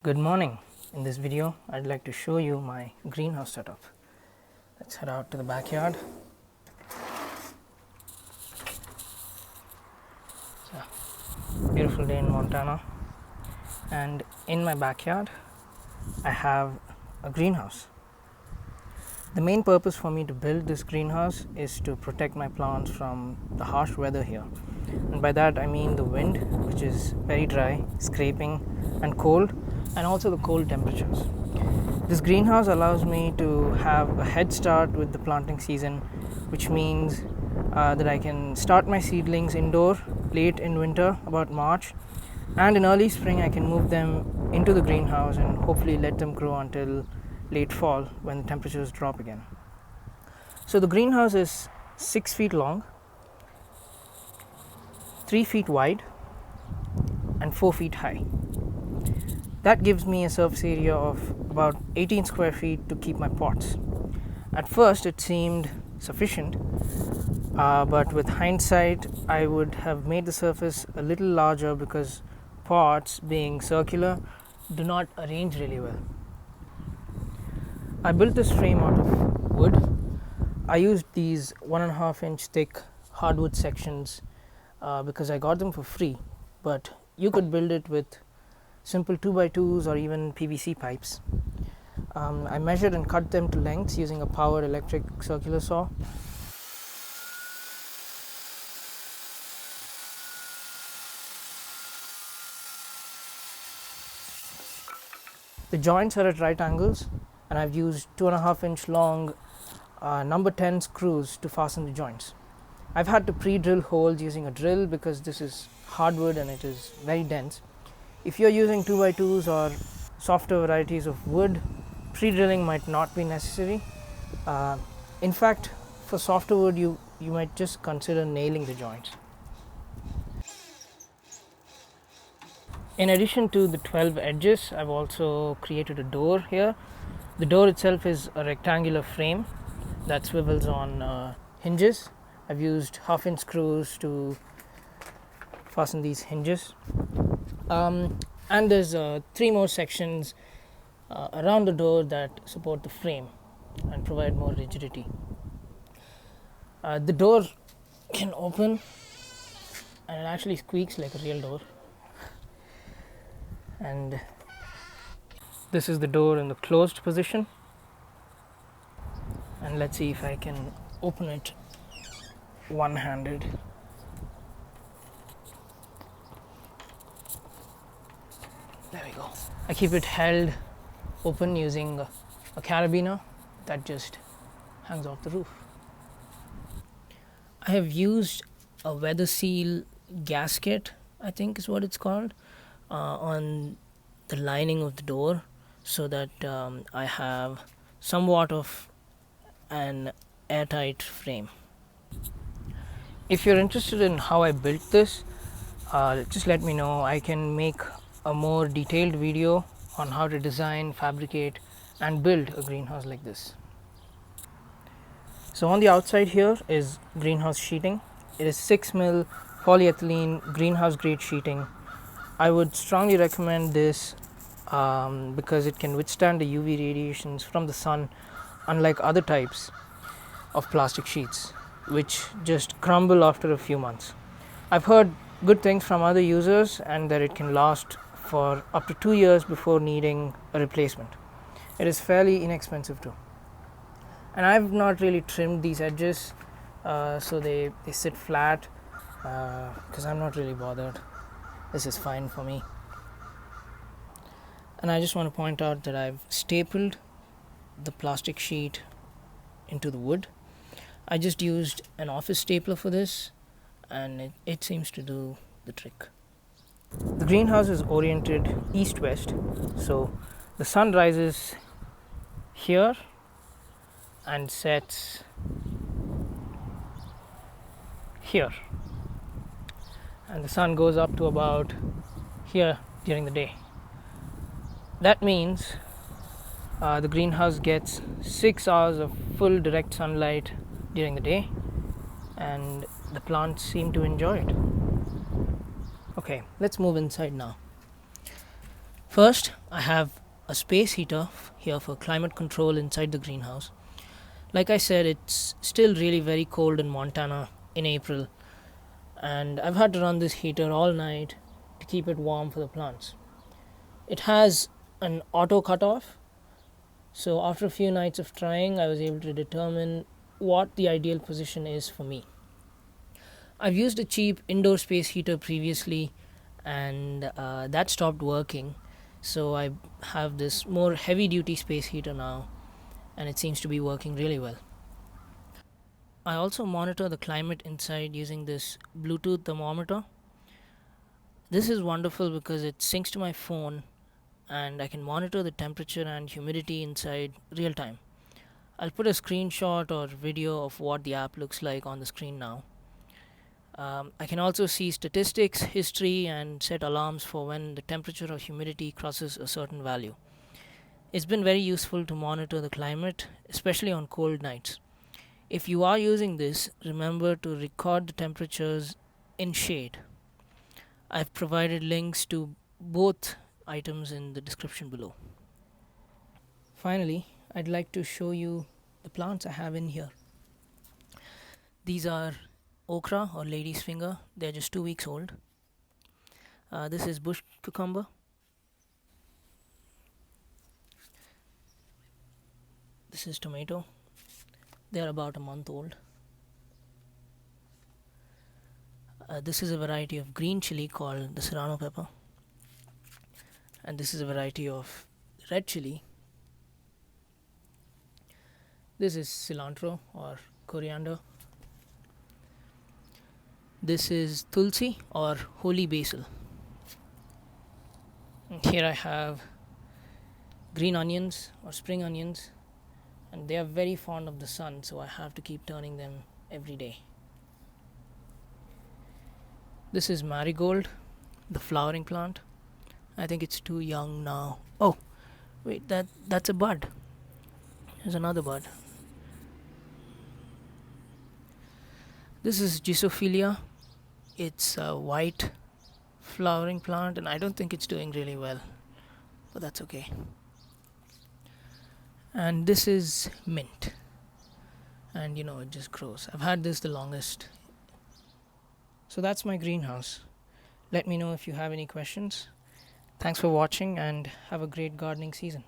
Good morning. In this video I'd like to show you my greenhouse setup. Let's head out to the backyard. It's a beautiful day in Montana, and in my backyard I have a greenhouse. The main purpose for me to build this greenhouse is to protect my plants from the harsh weather here, and by that I mean the wind, which is very dry, scraping and cold, and also the cold temperatures. This greenhouse allows me to have a head start with the planting season, which means that I can start my seedlings indoor late in winter, about March, and in early spring I can move them into the greenhouse and hopefully let them grow until late fall when the temperatures drop again. So the greenhouse is 6 feet long, 3 feet wide, and 4 feet high. That gives me a surface area of about 18 square feet to keep my pots. At first it seemed sufficient, but with hindsight I would have made the surface a little larger because pots, being circular, do not arrange really well. I built this frame out of wood. I used these 1.5 inch thick hardwood sections because I got them for free, but you could build it with simple 2x2s or even PVC pipes. I measured and cut them to lengths using a powered electric circular saw. The joints are at right angles, and I've used 2.5 inch long number 10 screws to fasten the joints. I've had to pre-drill holes using a drill because this is hardwood and it is very dense. If you're using 2x2s or softer varieties of wood, pre-drilling might not be necessary. In fact, for softer wood you might just consider nailing the joints. In addition to the 12 edges, I've also created a door here. The door itself is a rectangular frame that swivels on hinges. I've used 1/2 inch screws to fasten these hinges. And there's 3 more sections around the door that support the frame and provide more rigidity. The door can open and it actually squeaks like a real door. And this is the door in the closed position. And let's see if I can open it one-handed. There we go. I keep it held open using a carabiner that just hangs off the roof. I have used a weather seal gasket, I think is what it's called, on the lining of the door, so that I have somewhat of an airtight frame. If you're interested in how I built this, just let me know. I can make a more detailed video on how to design, fabricate and build a greenhouse like this. So on the outside here is greenhouse sheeting. It is 6mm polyethylene greenhouse grade sheeting. I would strongly recommend this because it can withstand the UV radiations from the sun, unlike other types of plastic sheets which just crumble after a few months. I've heard good things from other users and that it can last for up to 2 years before needing a replacement. It is fairly inexpensive too. And I've not really trimmed these edges, so they sit flat because I'm not really bothered. This is fine for me. And I just want to point out that I've stapled the plastic sheet into the wood. I just used an office stapler for this, and it seems to do the trick. The greenhouse is oriented east-west, so the sun rises here and sets here, and the sun goes up to about here during the day. That means the greenhouse gets 6 hours of full direct sunlight during the day, and the plants seem to enjoy it. Okay, let's move inside now. First, I have a space heater here for climate control inside the greenhouse. Like I said, it's still really very cold in Montana in April, and I've had to run this heater all night to keep it warm for the plants. It has an auto cutoff, so after a few nights of trying, I was able to determine what the ideal position is for me. I've used a cheap indoor space heater previously, and that stopped working, so I have this more heavy duty space heater now, and it seems to be working really well. I also monitor the climate inside using this Bluetooth thermometer. This is wonderful because it syncs to my phone and I can monitor the temperature and humidity inside real time. I'll put a screenshot or video of what the app looks like on the screen now. I can also see statistics, history, and set alarms for when the temperature or humidity crosses a certain value. It's been very useful to monitor the climate, especially on cold nights. If you are using this, remember to record the temperatures in shade. I've provided links to both items in the description below. Finally, I'd like to show you the plants I have in here. These are okra or lady's finger. They're just 2 weeks old. This is bush cucumber. This is tomato. They're about a month old. This is a variety of green chili called the Serrano pepper. And this is a variety of red chili. This is cilantro or coriander. This is Tulsi or holy basil. And here I have green onions or spring onions, and they are very fond of the sun, so I have to keep turning them every day. This is Marigold, the flowering plant. I think it's too young now. Oh, wait, that's a bud. There's another bud. This is Gysophilia. It's a white flowering plant, and I don't think it's doing really well, but that's okay. And this is mint, and it just grows. I've had this the longest. So that's my greenhouse. Let me know if you have any questions. Thanks for watching and have a great gardening season.